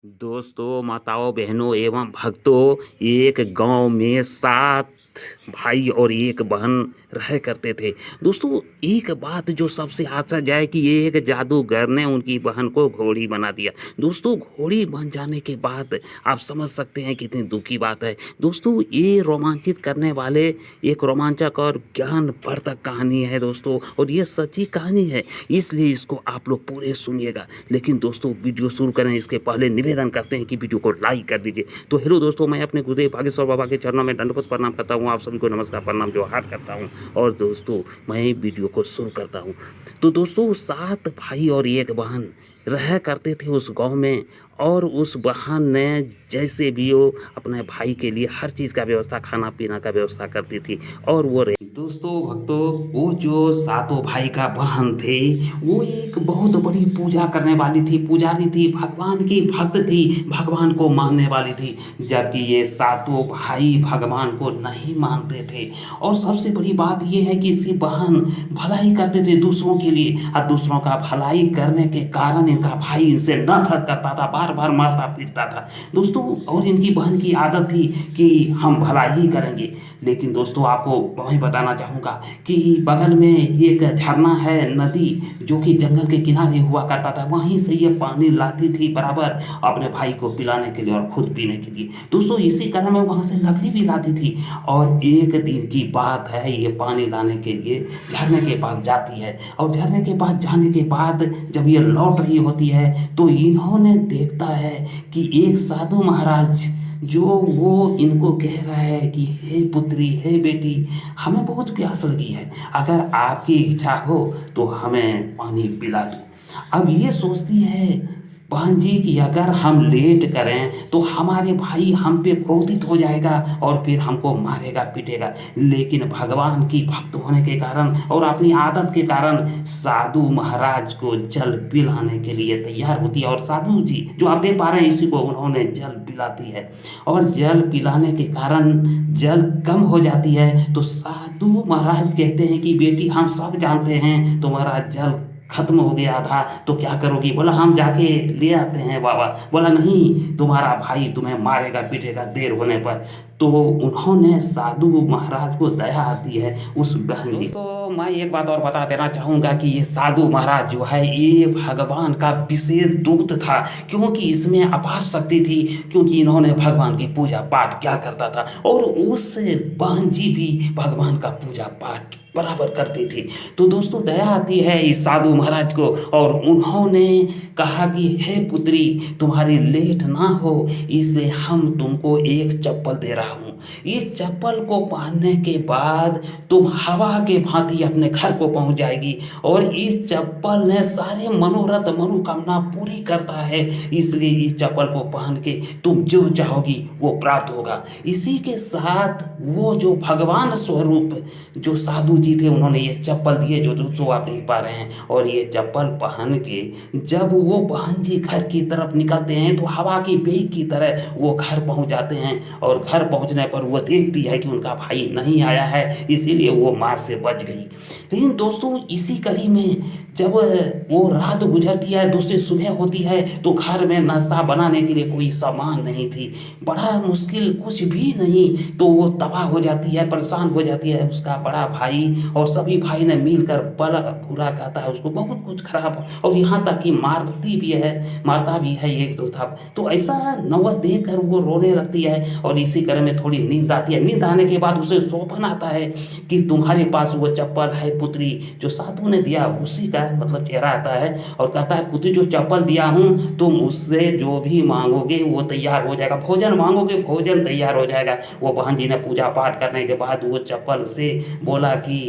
दोस्तों, माताओं, बहनों एवं भक्तों, एक गांव में 7 भाई और एक बहन रहा करते थे। दोस्तों, एक बात जो सबसे आश्चर्य है कि एक जादूगर ने उनकी बहन को घोड़ी बना दिया। दोस्तों, घोड़ी बन जाने के बाद आप समझ सकते हैं कितनी दुख की बात है। दोस्तों, ये रोमांचित करने वाले एक रोमांचक और ज्ञानवर्धक कहानी है दोस्तों, और ये सच्ची कहानी है, इसलिए इसको आप लोग पूरे सुनिएगा। लेकिन दोस्तों, वीडियो शुरू करें इसके पहले निवेदन करते हैं कि वीडियो को लाइक कर दीजिए। तो हेलो दोस्तों, मैं अपने गुरुदेव बागेश्वर बाबा के चरणों में दंडवत प्रणाम करता हूँ। आप सभी को नमस्कार, प्रणाम, जोहार करता हूँ। और दोस्तों, मैं वीडियो को शुरू करता हूँ। तो दोस्तों, 7 भाई और एक बहन रहा करते थे उस गांव में, और उस बहन ने जैसे भी हो अपने भाई के लिए हर चीज़ का व्यवस्था, खाना पीना का व्यवस्था करती थी। और वो रही दोस्तों भक्तों, वो जो 7 भाई का बहन थे, वो एक बहुत बड़ी पूजा करने वाली थी, पुजारी थी, भगवान की भक्त थी, भगवान को मानने वाली थी। जबकि ये 7 भाई भगवान को नहीं मानते थे। और सबसे बड़ी बात ये है कि इसकी बहन भलाई करते थे दूसरों के लिए, और दूसरों का भलाई करने के कारण इनका भाई इनसे नफरत करता था, बार बार मारता पीटता था दोस्तों। और इनकी बहन की आदत थी कि हम भलाई ही करेंगे। लेकिन दोस्तों, आपको मैं बताना चाहूँगा कि बगल में एक झरना है, नदी, जो कि जंगल के किनारे हुआ करता था। वहीं से ये पानी लाती थी बराबर अपने भाई को पिलाने के लिए और खुद पीने के लिए। दोस्तों, इसी कारण में वहाँ से लकड़ी भी लाती थी। और एक दिन की बात है, ये पानी लाने के लिए झरने के पास जाती है, और झरने के पास जाने के बाद जब ये लौट रही होती है तो इन्होंने देखता है कि एक साधु महाराज जो वो इनको कह रहा है कि हे पुत्री, हे बेटी, हमें बहुत प्यास लगी है, अगर आपकी इच्छा हो तो हमें पानी पिला दो। अब ये सोचती है बहन जी कि अगर हम लेट करें तो हमारे भाई हम पे क्रोधित हो जाएगा और फिर हमको मारेगा पीटेगा। लेकिन भगवान की भक्त होने के कारण और अपनी आदत के कारण साधु महाराज को जल पिलाने के लिए तैयार होती है। और साधु जी जो आप देख पा रहे हैं, इसी को उन्होंने जल पिलाती है, और जल पिलाने के कारण जल कम हो जाती है। तो साधु महाराज कहते हैं कि बेटी, हम सब जानते हैं तुम्हारा जल खत्म हो गया था, तो क्या करोगी? बोला हम जाके ले आते हैं बाबा। बोला नहीं, तुम्हारा भाई तुम्हें मारेगा पीटेगा देर होने पर। तो उन्होंने साधु महाराज को दया आती है उस बहन की। तो मैं एक बात और बता देना चाहूँगा कि ये साधु महाराज जो है, ये भगवान का विशेष दूत था, क्योंकि इसमें अपार शक्ति थी, क्योंकि इन्होंने भगवान की पूजा पाठ क्या करता था, और उस बहन जी भी भगवान का पूजा पाठ बराबर करती थी। तो दोस्तों, दया आती है इस साधु महाराज को, और उन्होंने कहा कि हे पुत्री, तुम्हारी लेट ना हो, इसलिए हम तुमको एक चप्पल दे रहा हूँ। इस चप्पल को पहनने के बाद तुम हवा के भांति अपने घर को पहुंच जाएगी, और इस चप्पल ने सारे मनोरथ मनोकामना पूरी करता है। इसलिए इस चप्पल को पहन के तुम जो चाहोगी वो प्राप्त होगा। इसी के साथ वो जो भगवान स्वरूप जो साधु जी थे, उन्होंने ये चप्पल दिए जो दोस्तों आप देख पा रहे हैं। और ये चप्पल पहन के जब वो बहन जी घर की तरफ निकलते हैं तो हवा की वेग की तरह वो घर पहुंच जाते हैं। और घर पहुंचने पर वो देखती है कि उनका भाई नहीं आया है, इसीलिए वो मार से बच गई। लेकिन दोस्तों, इसी कड़ी में जब वो रात गुजरती है, दूसरी सुबह होती है, तो घर में नाश्ता बनाने के लिए कोई सामान नहीं थी, बड़ा मुश्किल, कुछ भी नहीं। तो वो तबाह हो जाती है, परेशान हो जाती है। उसका बड़ा भाई और सभी भाई ने मिलकर बड़ा बुरा कहता है उसको, बहुत कुछ खराब, और यहाँ तक कि मारता भी है एक दो था। तो ऐसा नौबत देख कर वो रोने लगती है, और इसी क्रम में थोड़ी नींद आती है। नींद आने के बाद उसे सौंपन आता है कि तुम्हारे पास वो चप्पल है पुत्री, जो साधु ने दिया, उसी का मतलब चेहरा आता है, और कहता है पुत्री, जो चप्पल दिया हूँ तुम उससे जो भी मांगोगे वो तैयार हो जाएगा, भोजन मांगोगे भोजन तैयार हो जाएगा। वो बहन जी ने पूजा पाठ करने के बाद वो चप्पल से बोला कि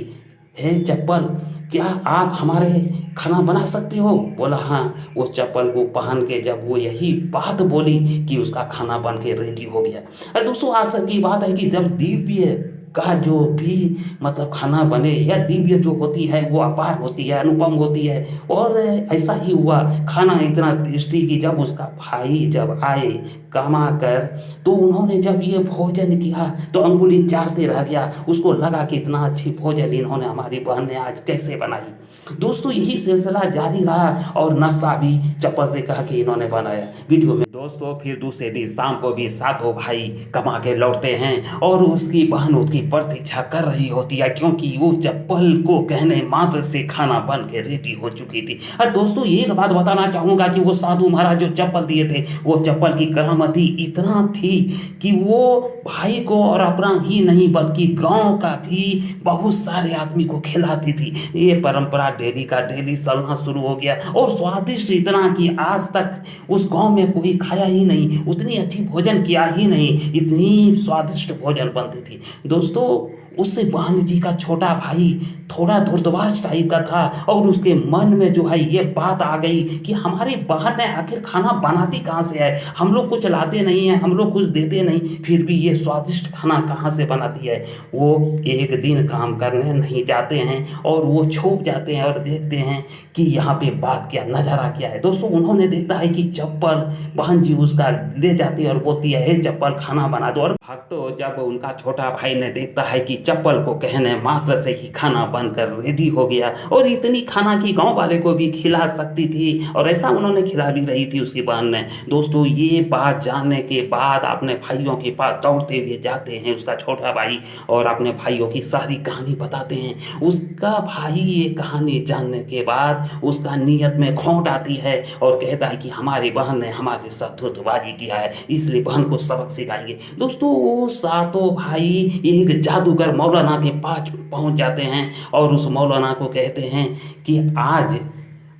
हे चप्पल, क्या आप हमारे खाना बना सकते हो? बोला हाँ। वो चप्पल को पहन के जब वो यही बात बोली कि उसका खाना बन के रेडी हो गया। अरे दोस्तों, आज की बात है कि जब दिव्य का जो भी मतलब खाना बने या दिव्य जो होती है वो अपार होती है, अनुपम होती है। और ऐसा ही हुआ, खाना इतना टेस्टी कि जब उसका भाई जब आए कमा कर, तो उन्होंने जब ये भोजन किया तो अंगुली चाटते रह गया। उसको लगा कि इतना अच्छी भोजन इन्होंने, हमारी बहन ने आज कैसे बनाई। दोस्तों यही सिलसिला जारी रहा और नशा भी चप्पल से कह के इन्होंने बनाया वीडियो में। दोस्तों फिर दूसरे दिन शाम को भी सातों भाई कमा के लौटते हैं और उसकी बहन उसकी प्रतीक्षा कर रही होती है, क्योंकि वो चप्पल को कहने मात्र से खाना बन के रेडी हो चुकी थी। और दोस्तों एक बात बताना चाहूंगा कि वो साधु महाराज जो चप्पल दिए थे, वो चप्पल की करामती इतना थी कि वो भाई को और अपना ही नहीं बल्कि गांव का भी बहुत सारे आदमी को खिलाती थी। ये परंपरा डेली का डेली चलना शुरू हो गया और स्वादिष्ट इतना कि आज तक उस गांव में कोई खाया ही नहीं, उतनी अच्छी भोजन किया ही नहीं, इतनी स्वादिष्ट भोजन बनती थी। दोस्तों उससे बहन जी का छोटा भाई थोड़ा धूर्तवास टाइप का था और उसके मन में जो है ये बात आ गई कि हमारी बहन है आखिर खाना बनाती कहाँ से है, हम लोग कुछ लाते नहीं हैं, हम लोग कुछ देते नहीं, फिर भी ये स्वादिष्ट खाना कहाँ से बनाती है। वो एक दिन काम करने नहीं जाते हैं और वो छुप जाते हैं और देखते हैं कि यहाँ पे बात क्या नज़ारा क्या है। दोस्तों उन्होंने देखा है कि चप्पल बहन जी उसका ले जाती है और बोलती है हे चप्पल खाना बना दो। और भक्तों जब उनका छोटा भाई ने देखता है कि चप्पल को कहने मात्र से ही खाना बनकर रेडी हो गया और इतनी खाना की गांव वाले को भी खिला सकती थी और ऐसा उन्होंने खिला भी रही थी उसकी बहन ने। दोस्तों ये बात जानने के बाद अपने भाइयों के पास दौड़ते हुए जाते हैं उसका छोटा भाई और अपने भाइयों की सारी कहानी बताते हैं। उसका भाई ये कहानी जानने के बाद उसका नीयत में खोट आती है और कहता है कि हमारी बहन ने हमारे साथ धोखेबाजी किया है, इसलिए बहन को सबक सिखाएंगे। दोस्तों वो सातों भाई एक जादूगर मौलाना के पास पहुंच जाते हैं और उस मौलाना को कहते हैं कि आज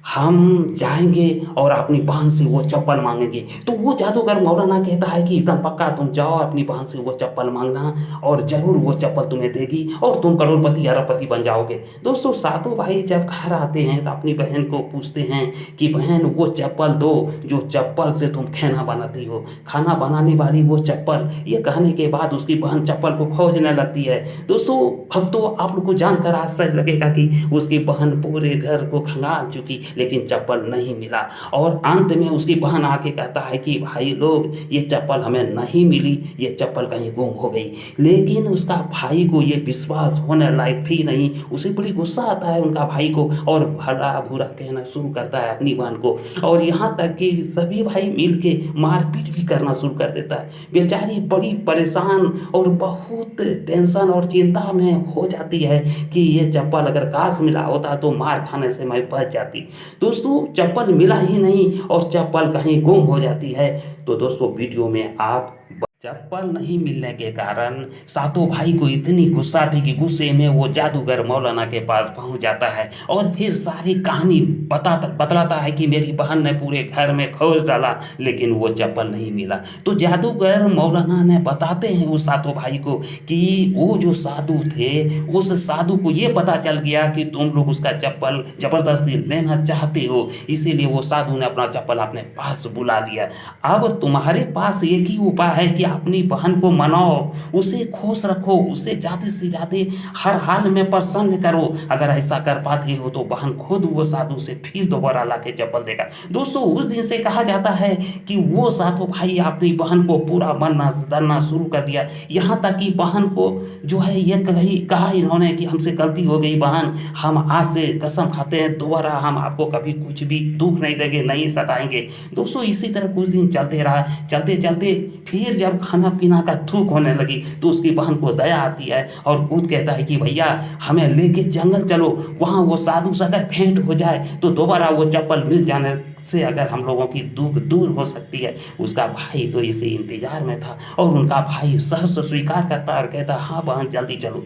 हम जाएंगे और अपनी बहन से वो चप्पल मांगेंगे। तो वो जादूगर मौलाना कहता है कि एकदम पक्का तुम जाओ अपनी बहन से वो चप्पल मांगना और जरूर वो चप्पल तुम्हें देगी और तुम करोड़पति अरबपति बन जाओगे। दोस्तों सातों भाई जब घर आते हैं तो अपनी बहन को पूछते हैं कि बहन वो चप्पल दो जो चप्पल से तुम खाना बनाती हो, खाना बनाने वाली वो चप्पल। ये कहने के बाद उसकी बहन चप्पल को खोजने लगती है। दोस्तों भक्तों आप लोग को जानकर आश्चर्य लगेगा कि उसकी बहन पूरे घर को खंगाल चुकी, लेकिन चप्पल नहीं मिला और अंत में उसकी बहन आके कहता है कि भाई लोग ये चप्पल हमें नहीं मिली, ये चप्पल कहीं गुम हो गई। लेकिन उसका भाई को ये विश्वास होने लायक थी नहीं, उसे बड़ी गुस्सा आता है उनका भाई को और भला बुरा कहना शुरू करता है अपनी बहन को और यहाँ तक कि सभी भाई मिल के मारपीट भी करना शुरू कर देता है। बेचारी बड़ी परेशान और बहुत टेंशन और चिंता में हो जाती है कि ये चप्पल अगर काश मिला होता तो मार खाने से मैं बच जाती। दोस्तों चप्पल मिला ही नहीं और चप्पल कहीं गुम हो जाती है। तो दोस्तों वीडियो में आप चप्पल नहीं मिलने के कारण सातों भाई को इतनी गुस्सा थी कि गुस्से में वो जादूगर मौलाना के पास पहुंच जाता है और फिर सारी कहानी बतलाता है कि मेरी बहन ने पूरे घर में खोज डाला लेकिन वो चप्पल नहीं मिला। तो जादूगर मौलाना ने बताते हैं उस सातों भाई को कि वो जो साधु थे उस साधु को ये पता चल गया कि तुम लोग उसका चप्पल जबरदस्ती लेना चाहते हो, इसीलिए वो साधु ने अपना चप्पल अपने पास बुला लिया। अब तुम्हारे पास एक ही उपाय है कि अपनी बहन को मनाओ, उसे खुश रखो, उसे ज्यादा से ज्यादा हर हाल में प्रसन्न करो। अगर ऐसा कर पाते हो तो बहन खुद वो साधु से फिर दोबारा लाके चप्पल देगा। दोस्तों उस दिन से कहा जाता है कि वो साधु भाई अपनी बहन को पूरा बनना धरना शुरू कर दिया, यहाँ तक कि बहन को जो है ये कहा इन्होंने कि हमसे गलती हो गई बहन, हम आज से कसम खाते हैं दोबारा हम आपको कभी कुछ भी दुख नहीं देंगे, नहीं सताएंगे। दोस्तों इसी तरह कुछ दिन चलते रहा, चलते चलते फिर जब खाना पीना का थूक होने लगी तो उसकी बहन को दया आती है और खुद कहता है कि भैया हमें लेके जंगल चलो, वहाँ वो साधु से अगर भेंट हो जाए तो दोबारा वो चप्पल मिल जाने से अगर हम लोगों की दुख दूर हो सकती है। उसका भाई तो इसी इंतजार में था और उनका भाई सहर्ष स्वीकार करता और कहता हाँ बहन जल्दी चलो।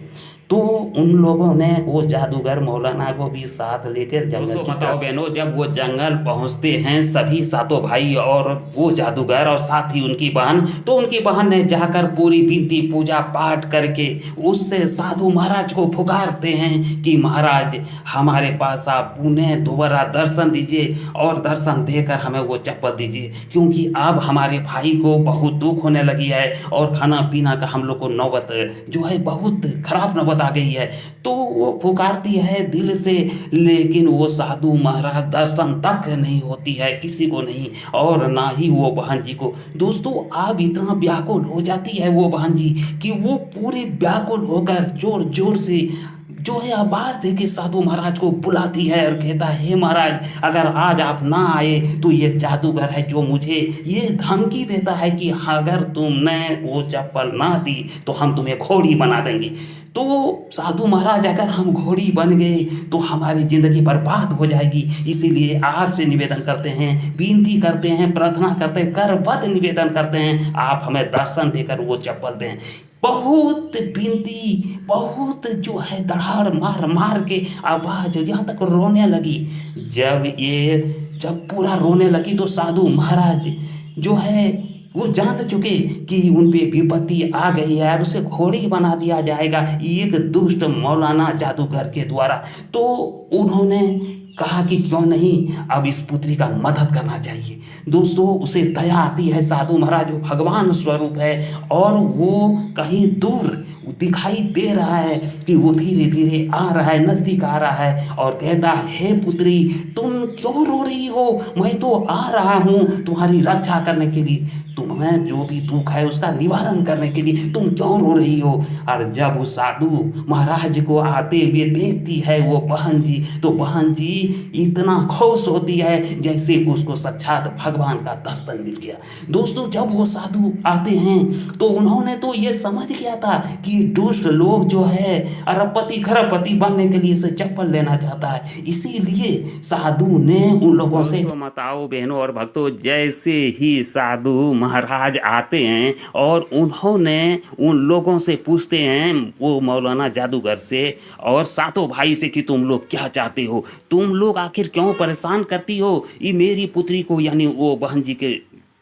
तो उन लोगों ने वो जादूगर मौलाना को भी साथ लेकर जंगल की बताओ बहनों, जब वो जंगल पहुंचते हैं सभी सातों भाई और वो जादूगर और साथ ही उनकी बहन, तो उनकी बहन ने जाकर पूरी विनती पूजा पाठ करके उससे साधु महाराज को पुकारते हैं कि महाराज हमारे पास आप पुनः दोबारा दर्शन दीजिए और दर्शन देकर हमें वो चप्पल दीजिए, क्योंकि अब हमारे भाई को बहुत दुख होने लगी है और खाना पीना का हम लोग को नौबत जो है बहुत खराब नौबत आ गई है। तो वो पुकारती है दिल से, लेकिन वो साधु महाराज दर्शन तक नहीं होती है किसी को नहीं, और ना ही वो बहन जी को। दोस्तों अब इतना व्याकुल हो जाती है वो बहन जी कि वो पूरी व्याकुल होकर जोर जोर से जो है आवाज दे के साधु महाराज को बुलाती है और कहता है, हे महाराज अगर आज आप ना आए तो ये जादूगर है जो मुझे ये धमकी देता है कि अगर तुमने वो चप्पल ना दी तो हम तुम्हें घोड़ी बना देंगे। तो साधु महाराज अगर हम घोड़ी बन गए तो हमारी जिंदगी बर्बाद हो जाएगी, इसीलिए आपसे निवेदन करते हैं, विनती करते हैं, प्रार्थना करते हैं, करबद्ध निवेदन करते हैं, आप हमें दर्शन देकर वो चप्पल दें। बहुत विनती, बहुत जो है दहाड़ मार मार के आवाज यहाँ तक रोने लगी। जब पूरा रोने लगी तो साधु महाराज जो है वो जान चुके कि उन पे विपत्ति आ गई है और उसे घोड़ी बना दिया जाएगा एक दुष्ट मौलाना जादूगर के द्वारा। तो उन्होंने कहा कि क्यों नहीं अब इस पुत्री का मदद करना चाहिए। दोस्तों उसे दया आती है, साधु महाराज जो भगवान स्वरूप है और वो कहीं दूर दिखाई दे रहा है कि वो धीरे धीरे आ रहा है, नजदीक आ रहा है और कहता है, हे पुत्री तुम क्यों रो रही हो, मैं तो आ रहा हूँ तुम्हारी रक्षा करने के लिए, तुम्हें जो भी दुख है उसका निवारण करने के लिए, तुम क्यों रो रही हो। और जब वो साधु महाराज को आते हुए देखती है वो बहन जी, तो बहन जी इतना खुश होती है जैसे उसको साक्षात भगवान का दर्शन मिल गया। दोस्तों जब वो साधु आते हैं तो उन्होंने तो ये समझ गया था कि दुष्ट लोग जो है अरबपति खरबपति बनने के लिए से चप्पल लेना चाहता है, इसीलिए साधु ने उन लोगों से माताओं बहनों और भक्तों, जैसे ही साधु महाराज आते हैं और उन्होंने उन लोगों से पूछते हैं, वो मौलाना जादूगर से और सातों भाई से कि तुम लोग क्या चाहते हो, तुम लोग आखिर क्यों परेशान करती हो ये मेरी पुत्री को, यानी वो बहन जी के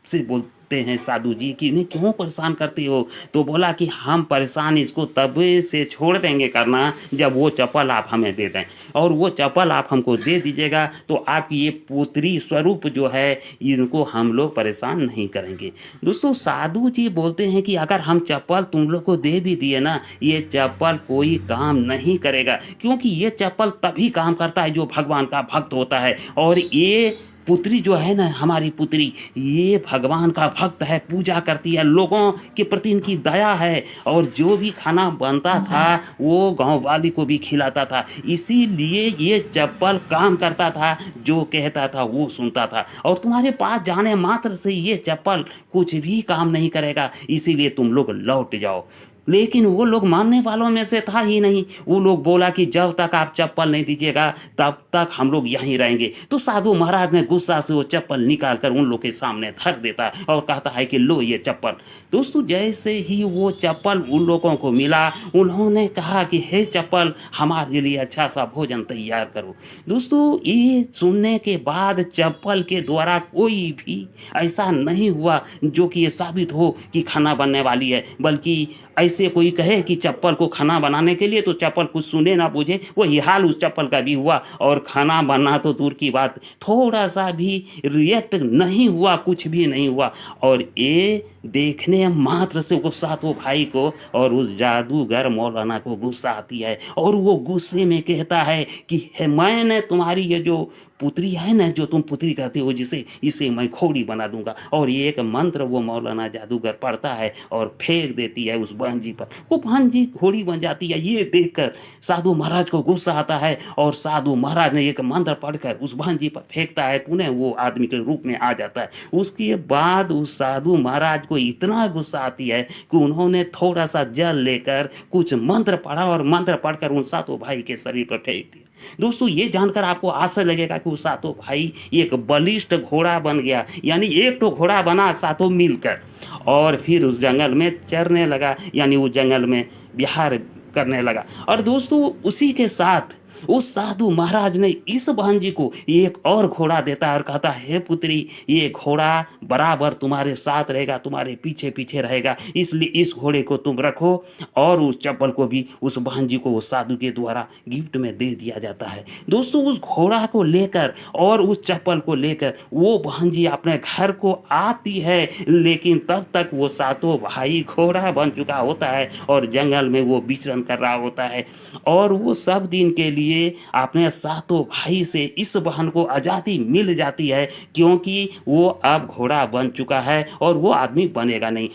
से बोलते हैं साधु जी कि इन्हें क्यों परेशान करती हो। तो बोला कि हम परेशान इसको तब से छोड़ देंगे करना जब वो चप्पल आप हमें दे दें, और वो चप्पल आप हमको दे दीजिएगा तो आपकी ये पुत्री स्वरूप जो है इनको हम लोग परेशान नहीं करेंगे। दोस्तों साधु जी बोलते हैं कि अगर हम चप्पल तुम लोग को दे भी दिए ना, ये चप्पल कोई काम नहीं करेगा, क्योंकि ये चप्पल तभी काम करता है जो भगवान का भक्त होता है, और ये पुत्री जो है ना हमारी पुत्री ये भगवान का भक्त है, पूजा करती है, लोगों के प्रति इनकी दया है, और जो भी खाना बनता था वो गांव वाली को भी खिलाता था, इसीलिए ये चप्पल काम करता था, जो कहता था वो सुनता था, और तुम्हारे पास जाने मात्र से ये चप्पल कुछ भी काम नहीं करेगा, इसीलिए तुम लोग लौट जाओ। लेकिन वो लोग मानने वालों में से था ही नहीं, वो लोग बोला कि जब तक आप चप्पल नहीं दीजिएगा तब तक हम लोग यहीं रहेंगे। तो साधु महाराज ने गुस्सा से वो चप्पल निकाल कर उन लोग के सामने धर देता है और कहता है कि लो ये चप्पल। दोस्तों जैसे ही वो चप्पल उन लोगों को मिला, उन्होंने कहा कि हे चप्पल हमारे लिए अच्छा सा भोजन तैयार करो। दोस्तों ये सुनने के बाद चप्पल के द्वारा कोई भी ऐसा नहीं हुआ जो कि ये साबित हो कि खाना बनने वाली है, बल्कि ऐसे कोई कहे कि चप्पल को खाना बनाने के लिए, तो चप्पल कुछ सुने ना बुझे, वही हाल उस चप्पल का भी हुआ, और खाना बनना तो दूर की बात, थोड़ा सा भी रिएक्ट नहीं हुआ, कुछ भी नहीं हुआ। और ये देखने मात्र से वो सातों भाई को और उस जादूगर मौलाना को गुस्सा आती है, और वो गुस्से में कहता है कि मैंने तुम्हारी ये जो पुत्री है ना, जो तुम पुत्री कहते हो जिसे, इसे मैं घोड़ी बना दूंगा। और ये एक मंत्र वो मौलाना जादूगर पढ़ता है और फेंक देती है उस बहन जी पर, वो बहन जी घोड़ी बन जाती है। ये देखकर साधु महाराज को गुस्सा आता है और साधु महाराज ने एक मंत्र पढ़कर उस बहन जी पर फेंकता है, पुनः वो आदमी के रूप में आ जाता है। उसके बाद उस साधु महाराज को इतना गुस्सा आती है कि उन्होंने थोड़ा सा जल लेकर कुछ मंत्र पढ़ा और मंत्र पढ़कर उन सातों भाई के शरीर पर फेंक दिया। दोस्तों ये जानकर आपको आश्चर्य लगेगा कि वो सातों भाई एक बलिष्ठ घोड़ा बन गया, यानी एक तो घोड़ा बना सातों मिलकर, और फिर उस जंगल में चरने लगा, यानी उस जंगल में विहार करने लगा। और दोस्तों उसी के साथ उस साधु महाराज ने इस बहन जी को एक और घोड़ा देता है और कहता है, हे पुत्री, ये घोड़ा बराबर तुम्हारे साथ रहेगा, तुम्हारे पीछे पीछे रहेगा, इसलिए इस घोड़े को तुम रखो। और उस चप्पल को भी उस बहन जी को उस साधु के द्वारा गिफ्ट में दे दिया जाता है। दोस्तों उस घोड़ा को लेकर और उस चप्पल को लेकर वो बहन जी अपने घर को आती है, लेकिन तब तक वो सातों भाई घोड़ा बन चुका होता है और जंगल में वो विचरण कर रहा होता है। और वो सब दिन के लिए अपने सातों भाई से इस बहन को आज़ादी मिल जाती है, क्योंकि वो अब घोड़ा बन चुका है और वो आदमी बनेगा नहीं।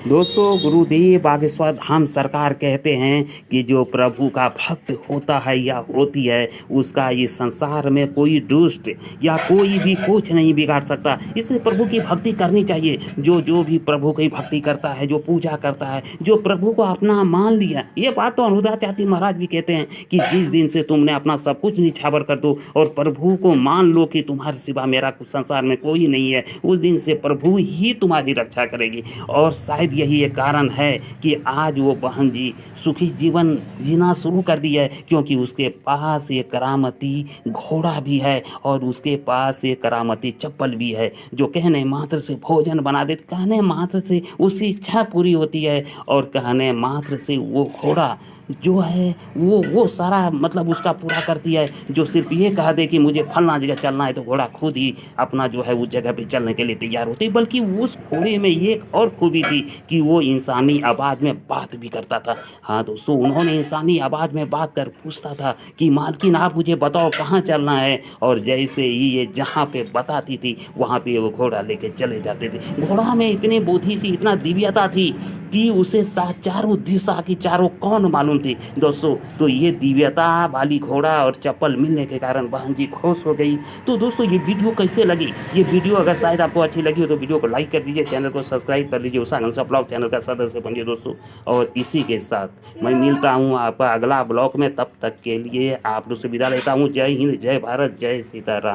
दोस्तों गुरुदेव बागेश्वर धाम सरकार कहते हैं कि जो प्रभु का भक्त होता है या होती है, उसका इस संसार में कोई दुष्ट या कोई भी कुछ नहीं बिगाड़ सकता। इसलिए प्रभु की भक्ति करनी चाहिए। जो भी प्रभु की भक्ति करता है, जो पूजा करता है, जो प्रभु को अपना मान लिया, ये बात तो अनुदाचार्य महाराज भी कहते हैं कि जिस दिन से तुमने अपना सब कुछ निछावर कर दो और प्रभु को मान लो कि तुम्हारे सिवा मेरा संसार में कोई नहीं है, उस दिन से प्रभु ही तुम्हारी रक्षा करेगी। और शायद यही एक कारण है कि आज वो बहन जी सुखी जीवन जीना शुरू कर दिया है, क्योंकि उसके पास एक करामती घोड़ा भी है और उसके पास एक करामती चप्पल भी है, जो कहने मात्र से भोजन बना देती, कहने मात्र से उसकी इच्छा पूरी होती है और कहने मात्र से वो घोड़ा जो है वो सारा मतलब उसका पूरा करती है। जो सिर्फ ये कह दे कि मुझे फलना जगह चलना है तो घोड़ा खुद ही अपना जो है उस जगह पे चलने के लिए तैयार होती है। बल्कि उस घोड़े में एक और खूबी थी कि वो इंसानी आवाज़ में बात भी करता था। हाँ दोस्तों, उन्होंने इंसानी आवाज़ में बात कर पूछता था कि मालकिन आप मुझे बताओ कहाँ चलना है, और जैसे ही ये जहाँ पे बताती थी वहाँ पे वो घोड़ा लेके चले जाते थे। घोड़ा में इतनी बुद्धि थी, इतना दिव्यता थी कि उसे चारों दिशा की चारों कौन मालूम थी दोस्तों। तो ये दिव्यता वाली घोड़ा और चप्पल मिलने के कारण बहन जी खुश हो गई। तो दोस्तों ये वीडियो कैसे लगी? ये वीडियो अगर शायद आपको अच्छी लगी हो तो वीडियो को लाइक कर दीजिए, चैनल को सब्सक्राइब कर लीजिए, उषा हंसा ब्लॉग चैनल का सदस्य बनिए दोस्तों। और इसी के साथ मैं मिलता हूँ आपका अगला ब्लॉग में। तब तक के लिए आप लोग से विदा लेता हूँ। जय हिंद, जय भारत, जय सीताराम।